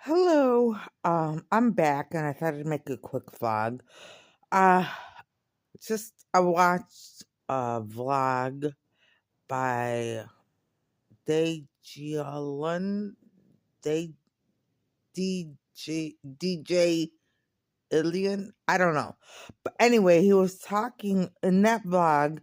Hello. I'm back and I thought I'd make a quick vlog. Uh I watched a vlog by Daejeon Day DJ Ilian. I don't know. But anyway, he was talking in that vlog.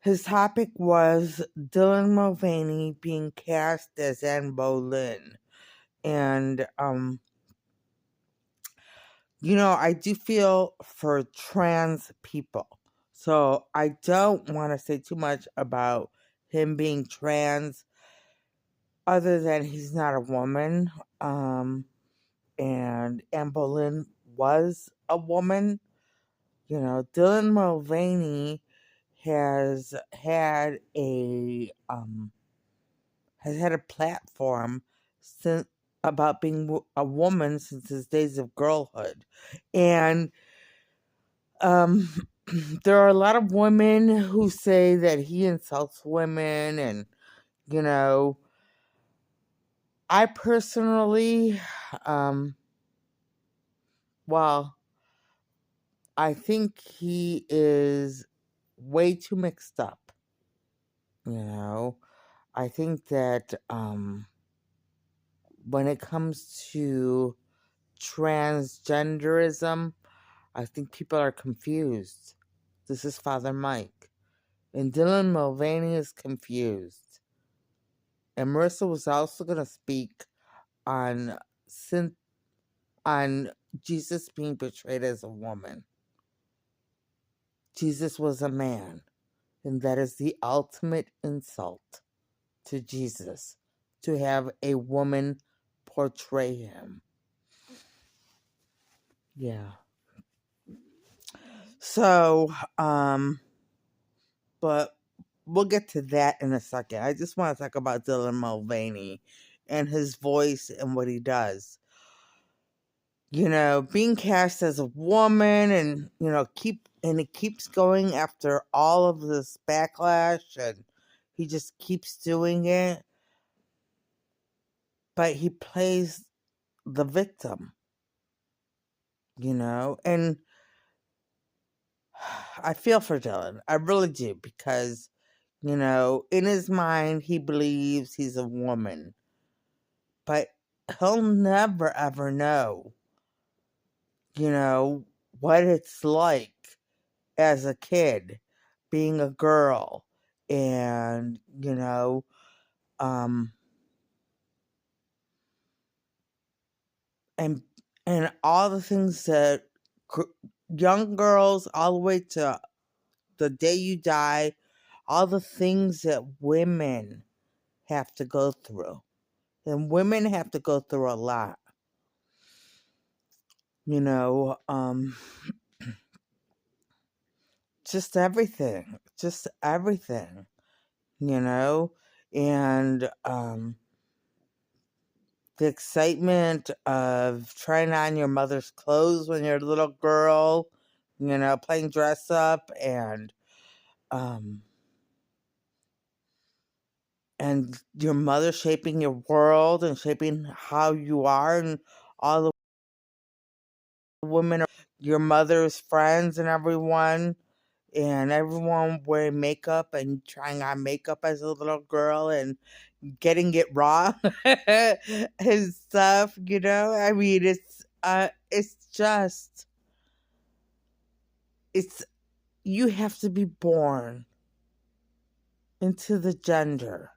His topic was Dylan Mulvaney being cast as Anne Boleyn. And I do feel for trans people. So I don't want to say too much about him being trans, other than he's not a woman. And Anne Boleyn was a woman. Dylan Mulvaney has had a platform since about being a woman since his days of girlhood, and Um, there are a lot of women who say that he insults women, and you know, I personally, um, well, I think he is way too mixed up. You know, I think that when it comes to transgenderism, I think people are confused. This is Father Mike, and Dylan Mulvaney is confused. And Marissa was also going to speak on on Jesus being portrayed as a woman. Jesus was a man, and that is the ultimate insult to Jesus, to have a woman portray him. Yeah. So, but we'll get to that in a second. I just want to talk about Dylan Mulvaney and his voice and what he does. Being cast as a woman, and it keeps going after all of this backlash, and he just keeps doing it. But he plays the victim, and I feel for Dylan. I really do, because, in his mind, he believes he's a woman, but he'll never ever know, what it's like as a kid, being a girl, and um and all the things that young girls, all the way to the day you die, all the things that women have to go through, and women have to go through a lot. you know um just everything, you know and the excitement of trying on your mother's clothes when you're a little girl, playing dress up, um and your mother shaping your world and shaping how you are, and all the women are your mother's friends, and everyone wearing makeup and trying on makeup as a little girl and getting it wrong and stuff. I mean, it's just, it's you have to be born into the gender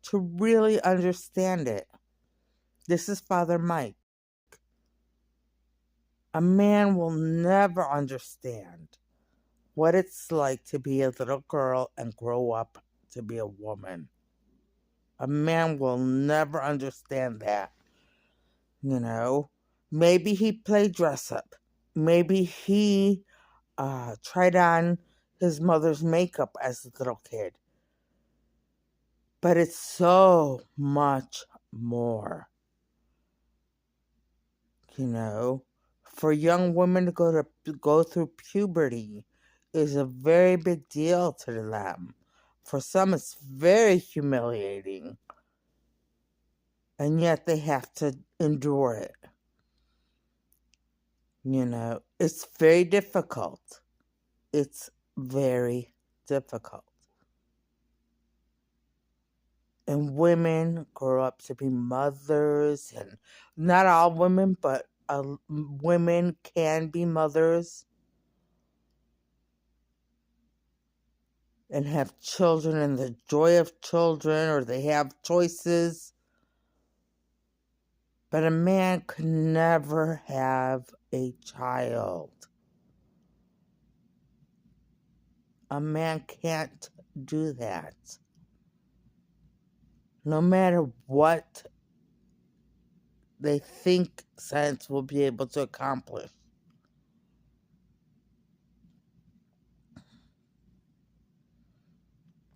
to really understand it. This is Father Mike. A man will never understand what it's like to be a little girl and grow up to be a woman. A man will never understand that. you know Maybe he played dress up, maybe he tried on his mother's makeup as a little kid, but it's so much more. you know for young women to go through puberty is a very big deal to them. For some, it's very humiliating. and yet they have to endure it. It's very difficult. It's very difficult. And women grow up to be mothers, and not all women, but women can be mothers and have children and the joy of children, or they have choices. But a man could never have a child. A man can't do that. No matter what they think science will be able to accomplish.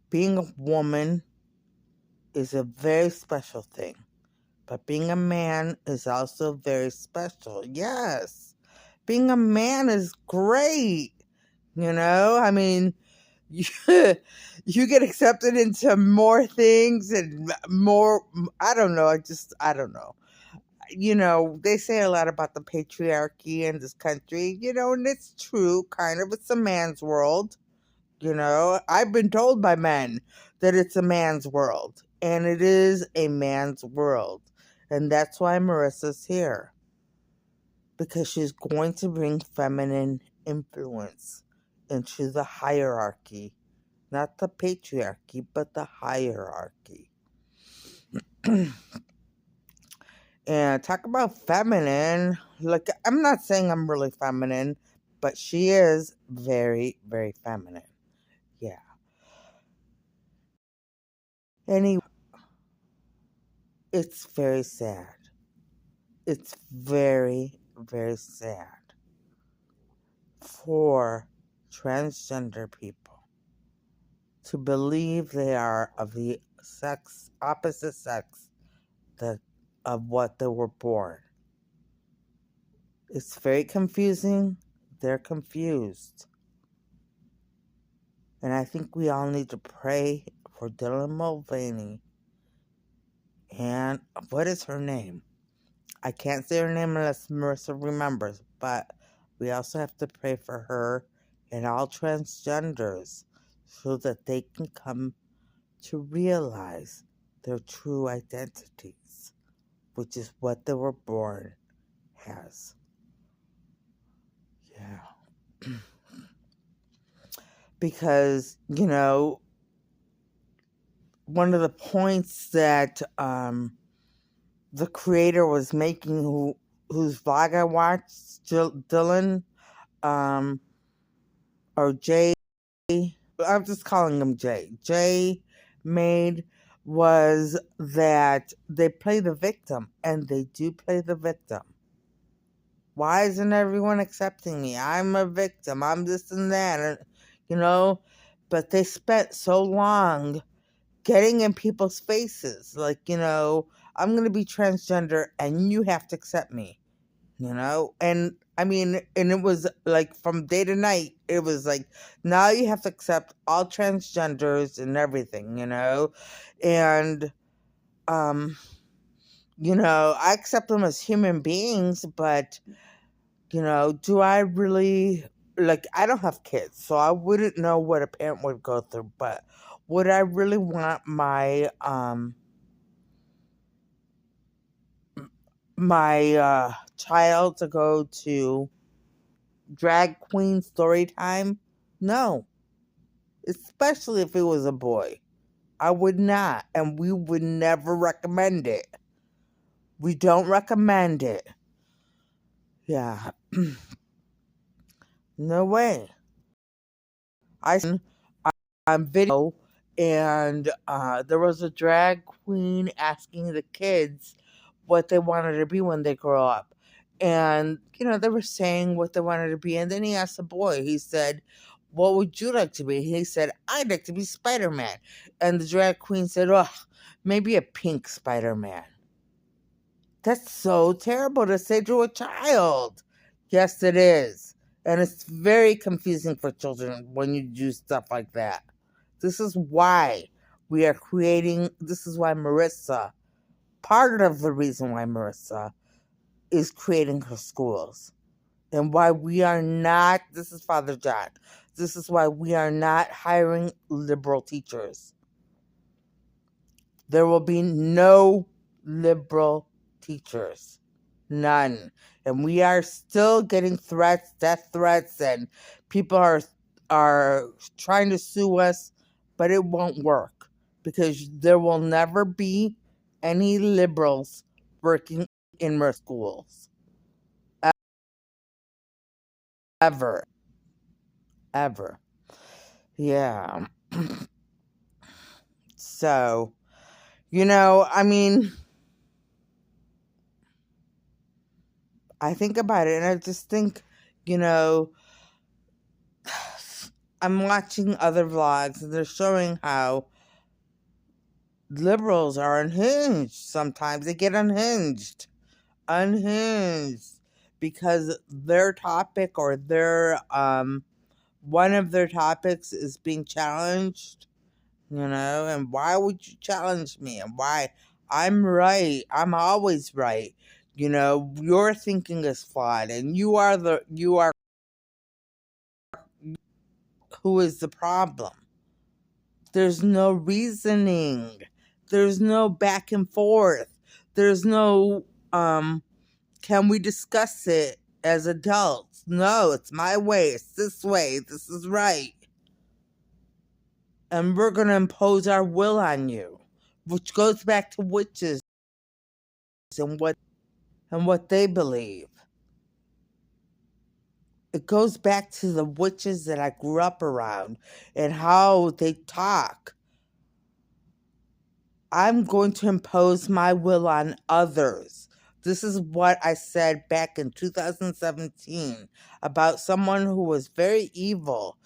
Being a woman is a very special thing, but being a man is also very special. Yes, being a man is great. I mean, you, you get accepted into more things and more. I don't know. I don't know. They say a lot about the patriarchy in this country, and it's true, kind of. It's a man's world. I've been told by men that it's a man's world, and it is a man's world. And that's why Marissa's here, because she's going to bring feminine influence into the hierarchy, not the patriarchy, but the hierarchy. And talk about feminine. Like, I'm not saying I'm really feminine, but she is very, very feminine. Yeah. Anyway, it's very sad. It's very, very sad for transgender people to believe they are of the opposite sex of what they were born. It's very confusing. They're confused. And I think we all need to pray for Dylan Mulvaney. And what is her name? I can't say her name unless Marissa remembers, but we also have to pray for her and all transgenders so that they can come to realize their true identities, which is what they were born as. Yeah. Because, one of the points that the creator was making, whose vlog I watched, Dylan, or Jay, I'm just calling him Jay. Jay made was that they play the victim, and they do play the victim. Why isn't everyone accepting me? I'm a victim. I'm this and that, But they spent so long getting in people's faces, like, I'm going to be transgender, and you have to accept me. And I mean, and it was like from day to night, it was like, now you have to accept all transgenders and everything, and I accept them as human beings, but do I really, like, I don't have kids, so I wouldn't know what a parent would go through, but would I really want my child to go to drag queen story time? No. Especially if it was a boy. I would not. And we would never recommend it. We don't recommend it. Yeah. No way. I on video, and there was a drag queen asking the kids what they wanted to be when they grow up. And, they were saying what they wanted to be. And then he asked the boy, he said, what would you like to be? He said, I'd like to be Spider-Man. And the drag queen said, oh, maybe a pink Spider-Man. That's so terrible to say to a child. Yes, it is. And it's very confusing for children when you do stuff like that. This is why this is why Marissa part of the reason why Marissa is creating her schools and why we are not, this is Father John, this is why we are not hiring liberal teachers. There will be no liberal teachers. None. And we are still getting threats, death threats, and people are trying to sue us, but it won't work because there will never be any liberals working in our schools. Ever. Ever. Yeah. So, I mean, I think about it and I just think, I'm watching other vlogs and they're showing how liberals are unhinged sometimes. They get unhinged. Unhinged. Because their topic or their one of their topics is being challenged, and why would you challenge me? And why? I'm right. I'm always right. Your thinking is flawed and you are who is the problem. There's no reasoning. There's no back and forth. There's no, can we discuss it as adults? No, it's my way. It's this way. This is right. And we're going to impose our will on you, which goes back to witches and what they believe. It goes back to the witches that I grew up around and how they talk. I'm going to impose my will on others. This is what I said back in 2017 about someone who was very evil,